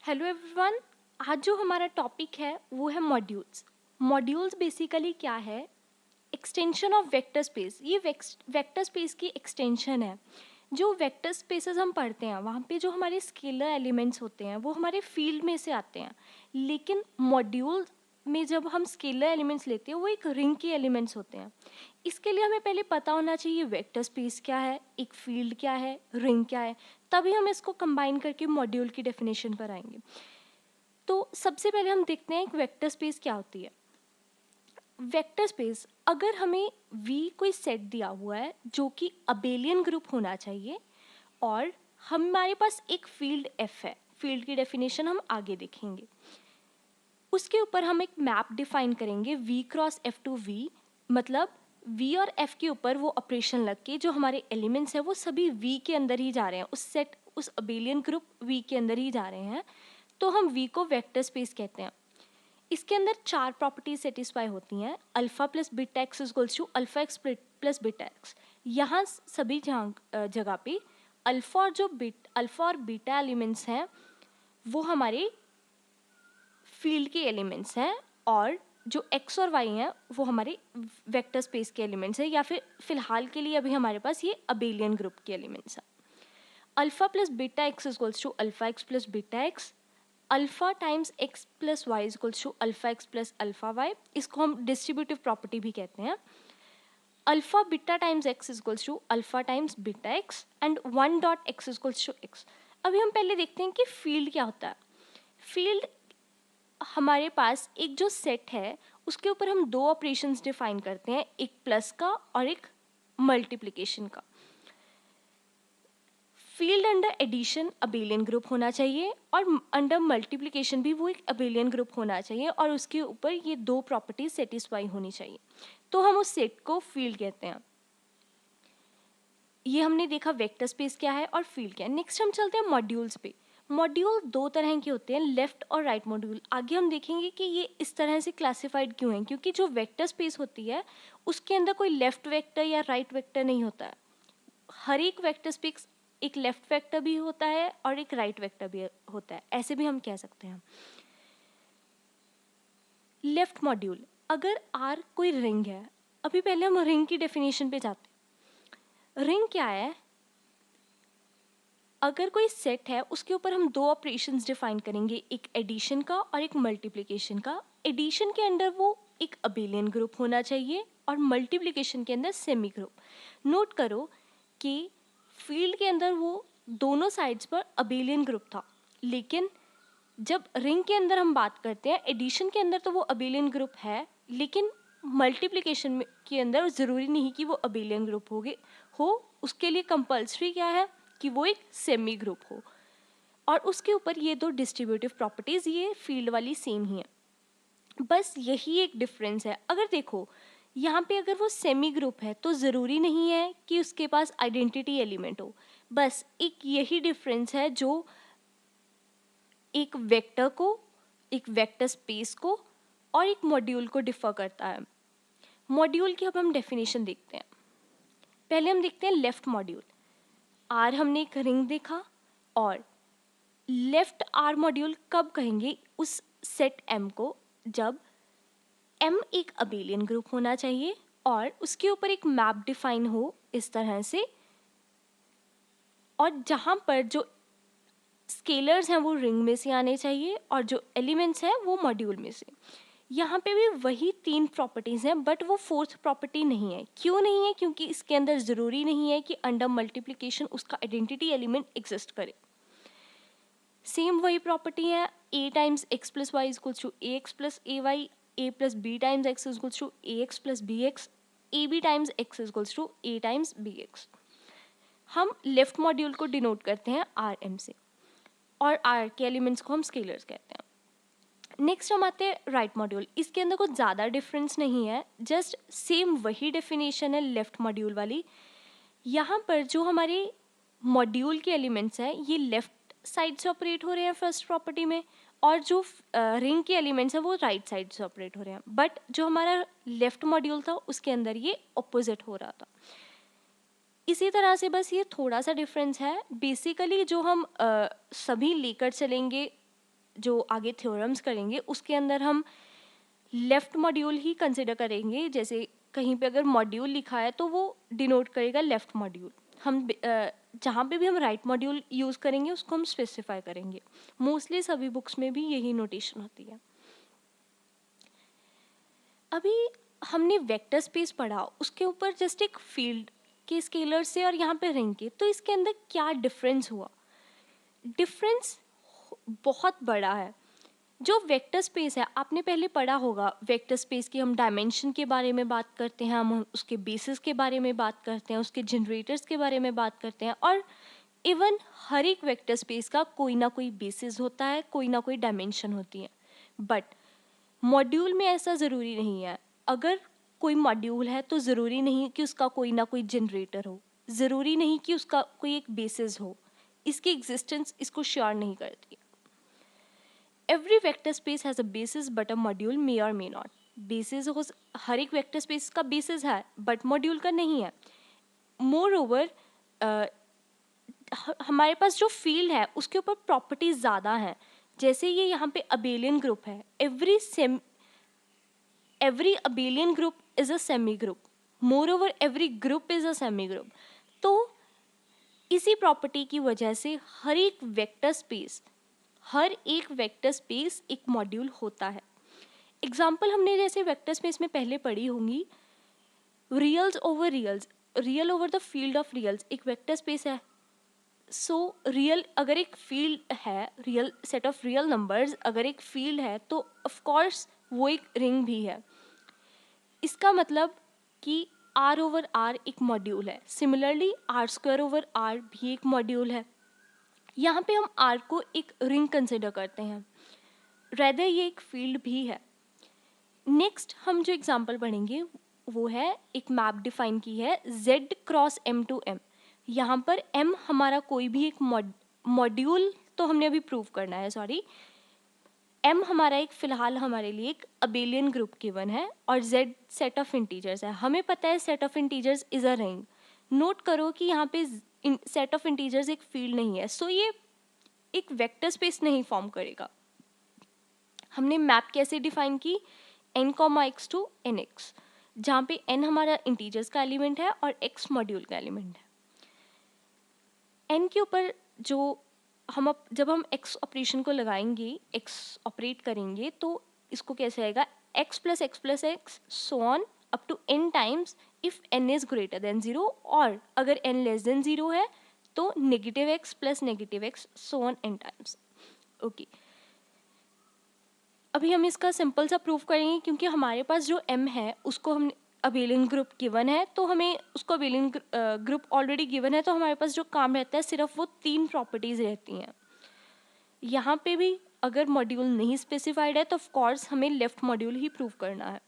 Hello everyone. आज जो हमारा टॉपिक है वो है मॉड्यूल्स। मॉड्यूल्स बेसिकली क्या है? Extension of vector space. ये वेक्टर स्पेस की एक्सटेंशन है। जो वेक्टर स्पेसेस हम पढ़ते हैं वहाँ पे जो हमारे स्केलर एलिमेंट्स होते हैं वो हमारे फील्ड में से आते हैं, लेकिन मॉड्यूल में जब हम स्केलर एलिमेंट्स लेते हैं वो एक रिंग के एलिमेंट्स होते हैं। इसके लिए हमें पहले पता होना चाहिए वेक्टर स्पेस क्या है, एक फील्ड क्या है, रिंग क्या है, तभी हम इसको कंबाइन करके मॉड्यूल की डेफिनेशन पर आएंगे। तो सबसे पहले हम देखते हैं एक वेक्टर स्पेस क्या होती है। वेक्टर स्पेस, अगर हमें V कोई सेट दिया हुआ है जो कि अबेलियन ग्रुप होना चाहिए और हमारे पास एक फील्ड F है, फील्ड की डेफिनेशन हम आगे देखेंगे। उसके ऊपर हम एक मैप डिफाइन करेंगे V cross F to V, मतलब V और F के ऊपर वो ऑपरेशन लग के जो हमारे एलिमेंट्स हैं वो सभी V के अंदर ही जा रहे हैं, उस अबेलियन ग्रुप V के अंदर ही जा रहे हैं, तो हम V को वेक्टर स्पेस कहते हैं। इसके अंदर 4 प्रॉपर्टीज सेटिस्फाई होती हैं। Alpha plus beta X equals to alpha X plus beta X. यहाँ सभी जगह पे अल्फा और बीटा एलिमेंट्स हैं वो हमारे फील्ड के एलिमेंट्स हैं, और जो एक्स और वाई हैं वो हमारे वेक्टर स्पेस के एलिमेंट्स हैं, या फिर फिलहाल के लिए अभी हमारे पास ये अबेलियन ग्रुप के एलिमेंट्स हैं। Alpha plus beta X equals to alpha X plus beta X. Alpha times x plus Y equals to alpha X plus alpha Y. इसको हम डिस्ट्रीब्यूटिव प्रॉपर्टी भी कहते हैं। Alpha beta times x equals to alpha times beta X and one dot X equals to X. अभी हम पहले देखते हैं कि फील्ड क्या होता है। फील्ड हमारे पास एक जो सेट है उसके ऊपर हम दो ऑपरेशंस डिफाइन करते हैं, एक प्लस का और एक मल्टीप्लिकेशन का। Field under addition abelian group होना चाहिए और अंडर मल्टीप्लिकेशन भी वो एक अबेलियन ग्रुप होना चाहिए, और उसके ऊपर ये दो प्रॉपर्टीज सेटिस्फाई होनी चाहिए, तो हम उस सेट को फील्ड कहते हैं। ये हमने देखा वेक्टर स्पेस क्या है और फील्ड क्या है। नेक्स्ट हम चलते हैं मॉड्यूल्स पे। मॉड्यूल दो तरह के होते हैं, लेफ्ट और राइट मॉड्यूल। आगे हम देखेंगे कि ये इस तरह से क्लासिफाइड क्यों है, क्योंकि जो वेक्टर स्पेस होती है उसके अंदर कोई लेफ्ट वेक्टर या राइट वेक्टर नहीं होता है। हर एक वेक्टर स्पेस एक लेफ्ट वेक्टर भी होता है और एक राइट वेक्टर भी होता है, ऐसे भी हम कह सकते हैं। लेफ्ट मॉड्यूल, अगर आर कोई रिंग है, अभी पहले हम रिंग की डेफिनेशन पे जाते हैं। रिंग क्या है? अगर कोई सेट है उसके ऊपर हम दो ऑपरेशंस डिफाइन करेंगे, एक एडिशन का और एक मल्टीप्लिकेशन का। एडिशन के अंदर वो एक अबेलियन ग्रुप होना चाहिए और मल्टीप्लिकेशन के अंदर सेमी ग्रुप। नोट करो कि फील्ड के अंदर वो दोनों साइड्स पर अबेलियन ग्रुप था, लेकिन जब रिंग के अंदर हम बात करते हैं, एडिशन के अंदर तो वो अबेलियन ग्रुप है, लेकिन मल्टीप्लिकेशन के अंदर ज़रूरी नहीं कि वो अबेलियन ग्रुप हो। उसके लिए कंपल्सरी क्या है कि वो एक सेमी ग्रुप हो, और उसके ऊपर ये दो डिस्ट्रीब्यूटिव प्रॉपर्टीज़ ये फील्ड वाली सेम ही है। बस यही एक डिफरेंस है। अगर देखो यहाँ पे अगर वो सेमी ग्रुप है तो ज़रूरी नहीं है कि उसके पास आइडेंटिटी एलिमेंट हो। बस एक यही डिफरेंस है जो एक वेक्टर को, एक वेक्टर स्पेस को और एक मॉड्यूल को डिफर करता है। मॉड्यूल की अब हम डेफिनेशन देखते हैं। पहले हम देखते हैं लेफ्ट मॉड्यूल। आर हमने एक रिंग देखा, और लेफ्ट आर मॉड्यूल कब कहेंगे उस सेट एम को, जब एम एक अबेलियन ग्रुप होना चाहिए और उसके ऊपर एक मैप डिफाइन हो इस तरह से, और जहाँ पर जो स्केलर्स हैं वो रिंग में से आने चाहिए और जो एलिमेंट्स हैं वो मॉड्यूल में से। यहाँ पे भी वही 3 प्रॉपर्टीज़ हैं, बट वो फोर्थ प्रॉपर्टी नहीं है। क्यों नहीं है? क्योंकि इसके अंदर ज़रूरी नहीं है कि अंडर मल्टीप्लिकेशन उसका आइडेंटिटी एलिमेंट एग्जिस्ट करे। सेम वही प्रॉपर्टी है, a times x plus Y equals to a x plus a y, a plus b times x equals to a x plus b x, a b times x equals to a times b x. हम left module को denote करते हैं R M से, और are के elements को हम scalars कहते हैं। नेक्स्ट हम आते हैं राइट मॉड्यूल। इसके अंदर कुछ ज़्यादा डिफरेंस नहीं है, जस्ट सेम वही डेफिनेशन है लेफ्ट मॉड्यूल वाली। यहाँ पर जो हमारे मॉड्यूल के एलिमेंट्स हैं ये लेफ्ट साइड से ऑपरेट हो रहे हैं फर्स्ट प्रॉपर्टी में, और जो रिंग के एलिमेंट्स हैं वो राइट साइड से ऑपरेट हो रहे हैं। बट जो हमारा लेफ्ट मॉड्यूल था उसके अंदर ये ऑपोजिट हो रहा था। इसी तरह से बस ये थोड़ा सा डिफरेंस है। बेसिकली जो हम सभी लेकर चलेंगे जो आगे थ्योरम्स करेंगे उसके अंदर हम लेफ्ट मॉड्यूल ही कंसिडर करेंगे। जैसे कहीं पे अगर मॉड्यूल लिखा है तो वो डिनोट करेगा लेफ्ट मॉड्यूल। हम जहाँ पे भी हम राइट मॉड्यूल यूज़ करेंगे उसको हम स्पेसिफाई करेंगे। मोस्टली सभी बुक्स में भी यही नोटेशन होती है। अभी हमने वेक्टर स्पेस पढ़ा, उसके ऊपर जस्ट एक फील्ड के स्केलर से और यहाँ पे रिंग के, तो इसके अंदर क्या डिफरेंस हुआ? डिफरेंस बहुत बड़ा है। जो वेक्टर स्पेस है, आपने पहले पढ़ा होगा वेक्टर स्पेस की हम डायमेंशन के बारे में बात करते हैं, हम उसके बेसिस के बारे में बात करते हैं, उसके जनरेटर्स के बारे में बात करते हैं, और इवन हर एक वेक्टर स्पेस का कोई ना कोई बेसिस होता है, कोई ना कोई डायमेंशन होती है। बट मॉड्यूल में ऐसा ज़रूरी नहीं है। अगर कोई मॉड्यूल है तो ज़रूरी नहीं कि उसका कोई ना कोई जनरेटर हो, ज़रूरी नहीं कि उसका कोई एक बेसिस हो। इसकी एग्जिस्टेंस इसको श्योर नहीं करती। Every vector space has a basis but a module may और मे नॉट। बेसिस हो, हर एक वेक्टर स्पेस का बेसिस है बट मॉड्यूल का नहीं है। मोर ओवर हमारे पास जो फील्ड है उसके ऊपर प्रॉपर्टीज ज़्यादा हैं। जैसे ये यहाँ पे अबेलियन ग्रुप है, every abelian group is a semi group, moreover every group is a semi group। तो इसी प्रॉपर्टी की वजह से हर एक वेक्टर स्पेस एक मॉड्यूल होता है। एग्जाम्पल हमने जैसे वेक्टर स्पेस में पहले पढ़ी होंगी, real over the field of reals एक वेक्टर स्पेस है। सो रियल अगर एक फील्ड है, real set of real numbers अगर एक फील्ड है तो ऑफ कोर्स वो एक रिंग भी है। इसका मतलब कि R ओवर R एक मॉड्यूल है। सिमिलरली R² ओवर R भी एक मॉड्यूल है। यहाँ पे हम R को एक रिंग कंसिडर करते हैं, रेदर ये एक फील्ड भी है। नेक्स्ट हम जो एग्जांपल पढ़ेंगे वो है एक मैप डिफाइन की है Z cross M to M। यहाँ पर M हमारा कोई भी एक मॉड्यूल तो हमने अभी प्रूव करना है, सॉरी, M हमारा एक फ़िलहाल हमारे लिए एक अबेलियन ग्रुप गिवन है और Z सेट ऑफ इंटीजर्स है। हमें पता है set of integers is a ring. Note करो कि यहाँ पे सेट ऑफ इंटीजर्स एक फील्ड नहीं है, सो ये एक वेक्टर स्पेस नहीं फॉर्म करेगा। हमने मैप कैसे डिफाइन की, n, x टू nx, जहाँ पे n हमारा इंटीजर्स का एलिमेंट है और x मॉड्यूल का एलिमेंट है। n के ऊपर जो जब हम x ऑपरेशन को लगाएंगे, x ऑपरेट करेंगे, तो इसको कैसे आएगा, x plus x so on up to n times if n is greater than 0, और अगर n लेस देन 0 है तो negative x plus negative x so on n times. Okay, अभी हम इसका सिंपल सा प्रूफ करेंगे क्योंकि हमारे पास जो m है उसको हम अबेलियन ग्रुप गिवन है, तो हमें उसको अबेलियन ग्रुप ऑलरेडी गिवन है, तो हमारे पास जो काम रहता है सिर्फ वो 3 प्रॉपर्टीज रहती हैं। यहाँ पे भी अगर मॉड्यूल नहीं स्पेसिफाइड है तो ऑफ कोर्स हमें लेफ्ट मॉड्यूल ही प्रूव करना है।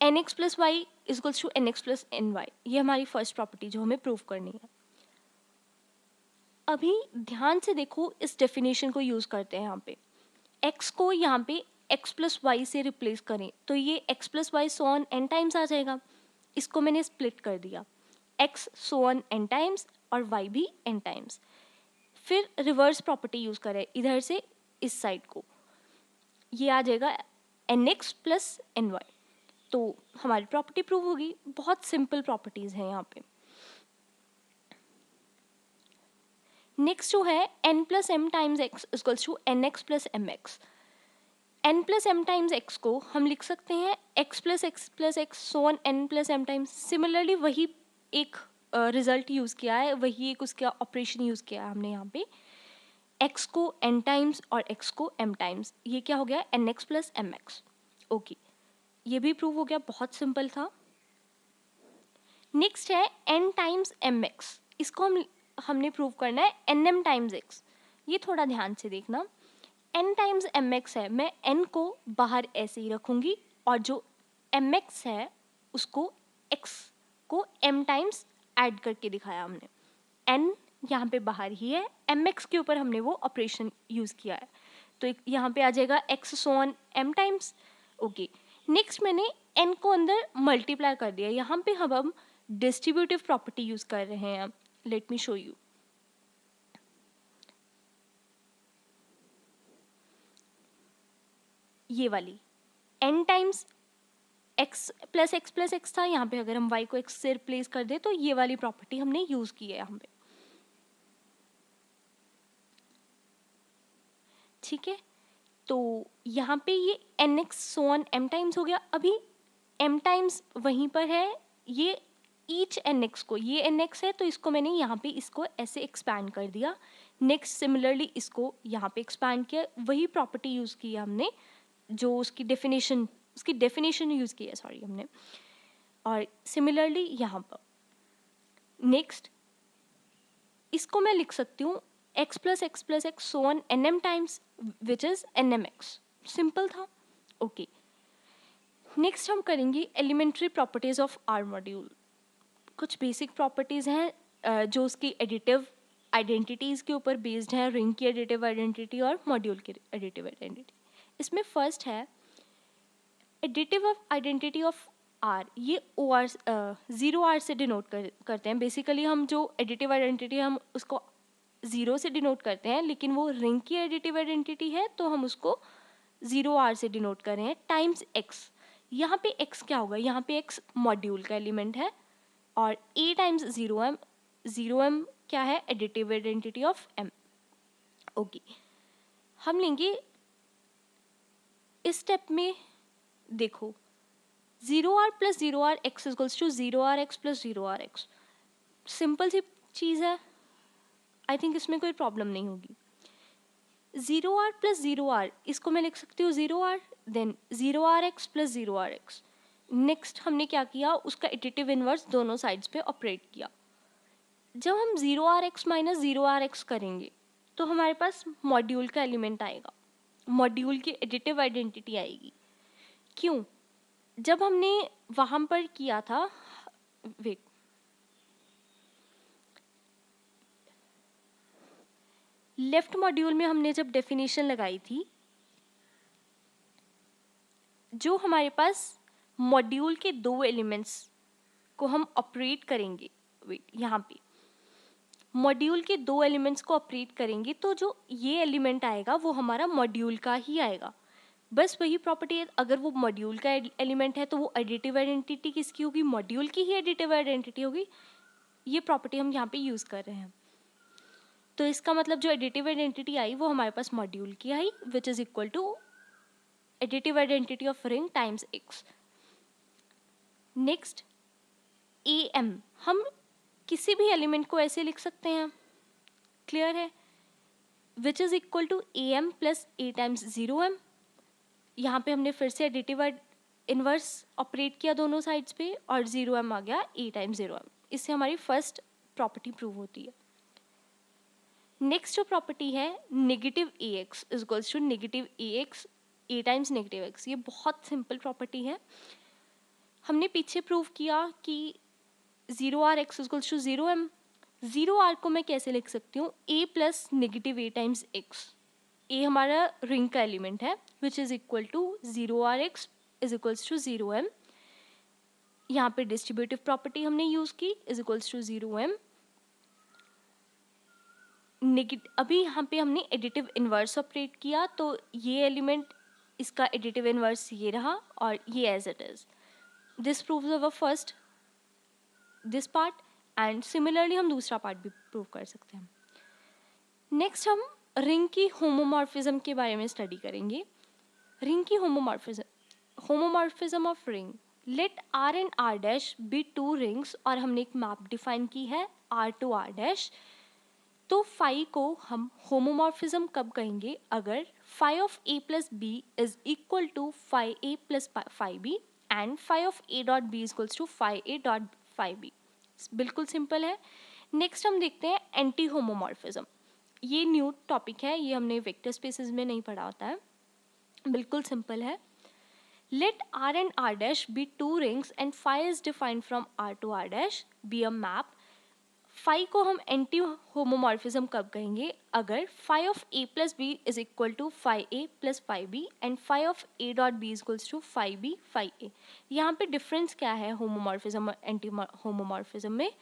nx plus Y equals to nx plus N Y, ये हमारी फर्स्ट प्रॉपर्टी जो हमें प्रूव करनी है। अभी ध्यान से देखो, इस डेफिनेशन को यूज करते हैं। यहाँ पे x को यहाँ पे x प्लस वाई से रिप्लेस करें तो ये x plus y so on n times आ जाएगा। इसको मैंने स्प्लिट कर दिया, x so on n times और y भी n टाइम्स। फिर रिवर्स प्रॉपर्टी यूज करें इधर से इस साइड को, ये आ जाएगा nx प्लस ny, तो हमारी प्रॉपर्टी प्रूव होगी। बहुत सिंपल प्रॉपर्टीज हैं यहाँ पे। नेक्स्ट जो है n plus m times x equals to n x plus m x. n plus m times x को हम लिख सकते हैं x plus x so on n plus m times. Similarly वही एक रिजल्ट यूज़ किया है, वही एक उसका ऑपरेशन यूज़ किया है हमने यहाँ पे, x को n टाइम्स और x को m टाइम्स। ये क्या हो गया, nx plus m x. Okay, ये भी प्रूव हो गया, बहुत सिंपल था। नेक्स्ट है n टाइम्स एम एक्स, इसको हमने प्रूव करना है nm टाइम्स x। ये थोड़ा ध्यान से देखना, n टाइम्स एम एक्स है, मैं n को बाहर ऐसे ही रखूँगी और जो एम एक्स है उसको x को m टाइम्स ऐड करके दिखाया हमने। n यहाँ पे बाहर ही है, एम एक्स के ऊपर हमने वो ऑपरेशन यूज़ किया है, तो यहाँ पे आ जाएगा x so on m times. Okay, next मैंने n को अंदर मल्टीप्लाई कर दिया। यहाँ पे हम डिस्ट्रीब्यूटिव प्रॉपर्टी यूज़ कर रहे हैं। Let me show you. ये वाली n times x plus x था, यहाँ पे अगर हम y को x से रिप्लेस कर दे तो ये वाली प्रॉपर्टी हमने यूज की है यहाँ पे, ठीक है। तो यहाँ पे ये nx so on m times हो गया। अभी m टाइम्स वहीं पर है, ये ईच nx को, ये nx है तो इसको मैंने यहाँ पे इसको ऐसे एक्सपैंड कर दिया। नेक्स्ट सिमिलरली इसको यहाँ पे एक्सपैंड किया, वही प्रॉपर्टी यूज़ की है हमने जो उसकी डेफिनेशन यूज़ की है, सॉरी हमने। और सिमिलरली यहाँ पर नेक्स्ट इसको मैं लिख सकती हूँ x plus x so on nm times which is nmx। Simple था, ओके। नेक्स्ट हम करेंगे elementary properties of R module. कुछ बेसिक प्रॉपर्टीज़ हैं जो उसकी एडिटिव आइडेंटिटीज़ के ऊपर बेस्ड हैं, रिंग की एडिटिव आइडेंटिटी और मॉड्यूल की एडिटिव आइडेंटिटी। इसमें फर्स्ट है एडिटिव आइडेंटिटी ऑफ आर, ये ओ आर ज़ीरो आर से डिनोट करते हैं। बेसिकली हम जो एडिटिव आइडेंटिटी हम उसको ज़ीरो से डिनोट करते हैं, लेकिन वो रिंग की एडिटिव आइडेंटिटी है तो हम उसको ज़ीरो आर से डिनोट कर रहे हैं, टाइम्स एक्स। यहाँ पे एक्स क्या होगा, यहाँ पे एक्स मॉड्यूल का एलिमेंट है और ए टाइम्स ज़ीरो एम क्या है, additive identity of M, okay. हम लेंगे इस स्टेप में, देखो zero R plus zero R x equals to zero R x plus zero R x. Simple सी चीज़ है, आई थिंक इसमें कोई प्रॉब्लम नहीं होगी। Zero R plus zero R, इसको मैं लिख सकती हूँ zero R, then zero R x plus zero R x. Next हमने क्या किया, उसका एडिटिव इनवर्स दोनों साइड्स पे ऑपरेट किया। जब हम zero R x minus zero R x करेंगे तो हमारे पास मॉड्यूल का एलिमेंट आएगा, मॉड्यूल की एडिटिव आइडेंटिटी आएगी। क्यों, जब हमने वहाँ पर किया था, वेट, लेफ्ट मॉड्यूल में हमने जब डेफिनेशन लगाई थी, जो हमारे पास मॉड्यूल के दो एलिमेंट्स को हम ऑपरेट करेंगे, वेट, यहाँ पे मॉड्यूल के दो एलिमेंट्स को ऑपरेट करेंगे तो जो ये एलिमेंट आएगा वो हमारा मॉड्यूल का ही आएगा। बस वही प्रॉपर्टी है, अगर वो मॉड्यूल का एलिमेंट है तो वो एडिटिव आइडेंटिटी किसकी होगी, मॉड्यूल की ही एडिटिव आइडेंटिटी होगी। ये प्रॉपर्टी हम यहाँ पे यूज़ कर रहे हैं। तो इसका मतलब जो एडिटिव आइडेंटिटी आई वो हमारे पास मॉड्यूल की आई, which is equal to additive identity of ring times x. Next a m, हम किसी भी एलिमेंट को ऐसे लिख सकते हैं, क्लियर है, which is equal to a m plus a times zero m. यहाँ पे हमने फिर से एडिटिव इनवर्स ऑपरेट किया दोनों साइड्स पे और ज़ीरो एम आ गया ए टाइम्स ज़ीरो एम। इससे हमारी फर्स्ट प्रॉपर्टी प्रूव होती है। नेक्स्ट जो प्रॉपर्टी है negative a x is equals to negative a x a times negative x. ये बहुत सिंपल प्रॉपर्टी है, हमने पीछे प्रूव किया कि zero R x equals to zero m. Zero R को मैं कैसे लिख सकती हूँ, a plus negative a times x. A हमारा रिंग का एलिमेंट है which is equal to zero R x is equals to zero m. यहाँ पे डिस्ट्रीब्यूटिव प्रॉपर्टी हमने यूज़ की, is equals to zero m. अभी यहाँ पे हमने एडिटिव इन्वर्स ऑपरेट किया तो ये एलिमेंट, इसका एडिटिव इन्वर्स ये रहा और ये as it is. This proves our first this part and similarly हम दूसरा पार्ट भी प्रूव कर सकते हैं। नेक्स्ट हम रिंग की होमोमॉर्फिज्म के बारे में स्टडी करेंगे। रिंग की homomorphism of ring, let R and R dash be two rings, और हमने एक मैप डिफाइन की है आर टू आर डैश। तो फाई को हम होमोमॉर्फिज्म कब कहेंगे, अगर phi of a plus b is equal to phi a plus phi b and phi of a dot b is equals to phi a dot phi b. बिल्कुल simple है। Next हम देखते हैं एंटी होमोमॉर्फिज्म। ये new topic है, ये हमने vector spaces में नहीं पढ़ा होता है, बिल्कुल सिंपल है। Let R and R dash be two rings and phi is defined from R to R dash be a map. Phi को हम एंटी होमोमॉर्फिज्म कब कहेंगे, अगर phi of a plus b is equal to phi a plus phi b and phi of a dot b is equals to phi b phi a. यहाँ पे difference क्या है homomorphism और एंटी होमोमॉर्फिज्म में,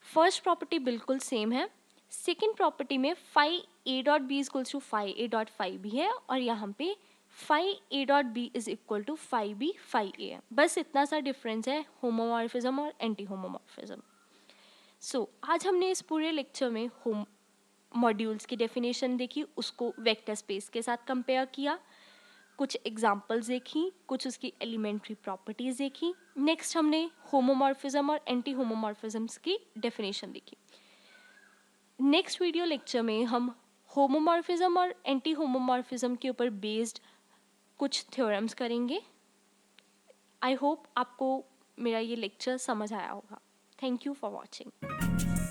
first property बिल्कुल same है, second property में phi a dot b is equals to phi a dot phi b है और यहाँ पे phi a dot b is equal to phi b phi a है। बस इतना सा डिफरेंस है होमोमॉर्फिज्म और एंटी होमोमॉर्फिज्म। सो आज हमने इस पूरे लेक्चर में मॉड्यूल्स की डेफिनेशन देखी, उसको वेक्टर स्पेस के साथ कंपेयर किया, कुछ एग्जांपल्स देखी, कुछ उसकी एलिमेंट्री प्रॉपर्टीज देखी। नेक्स्ट हमने होमोमॉर्फिज्म और एंटी होमोमॉर्फिज्म्स की डेफिनेशन देखी। नेक्स्ट वीडियो लेक्चर में हम होमोमॉर्फिज्म और एंटी होमोमॉर्फिज्म के ऊपर बेस्ड कुछ थ्योरम्स करेंगे। आई होप आपको मेरा ये लेक्चर समझ आया होगा। Thank you for watching.